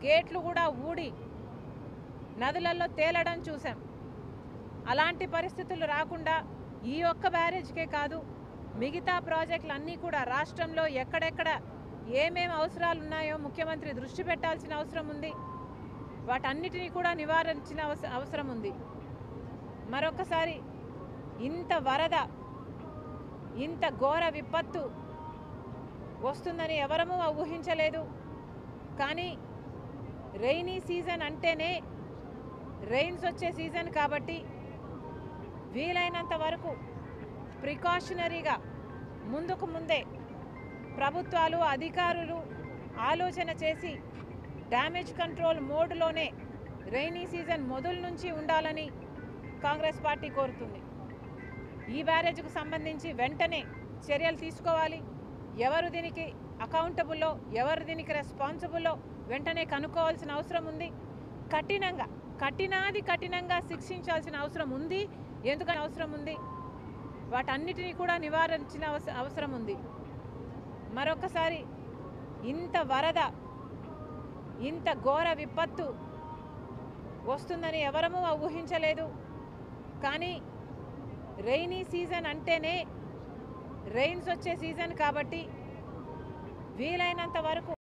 గేట్లు కూడా ఊడి నదులలో తేలడం చూసాం. అలాంటి పరిస్థితులు రాకుండా ఈ ఒక్క బ్యారేజ్కే కాదు, మిగతా ప్రాజెక్టులన్నీ కూడా రాష్ట్రంలో ఎక్కడెక్కడ ఏమేమి అవసరాలు ఉన్నాయో ముఖ్యమంత్రి దృష్టి పెట్టాల్సిన అవసరం ఉంది. వాటన్నిటినీ కూడా నివారించిన అవసరం ఉంది. మరొకసారి ఇంత వరద, ఇంత ఘోర విపత్తు వస్తుందని ఎవరమూ ఊహించలేదు. కానీ రెయినీ సీజన్ అంటేనే రెయిన్స్ వచ్చే సీజన్ కాబట్టి వీలైనంత వరకు ప్రికాషనరీగా ముందుకు ముందే ప్రభుత్వాలు అధికారులు ఆలోచన చేసి డ్యామేజ్ కంట్రోల్ మోడ్లోనే రెయినీ సీజన్ మొదలు నుంచి ఉండాలని కాంగ్రెస్ పార్టీ కోరుతుంది. ఈ బ్యారేజ్కు సంబంధించి వెంటనే చర్యలు తీసుకోవాలి. ఎవరు దీనికి అకౌంటబుల్లో, ఎవరు దీనికి రెస్పాన్సిబుల్లో వెంటనే కనుక్కోవాల్సిన అవసరం ఉంది. కఠినంగా శిక్షించాల్సిన అవసరం ఉంది. ఎందుకని అవసరం ఉంది? వాటన్నిటినీ కూడా నివారించిన అవసరం ఉంది. మరొకసారి ఇంత వరద, ఇంత ఘోర విపత్తు వస్తుందని ఎవరమూ ఊహించలేదు. కానీ రెయినీ సీజన్ అంటేనే రెయిన్స్ వచ్చే సీజన్ కాబట్టి వీలైనంత వరకు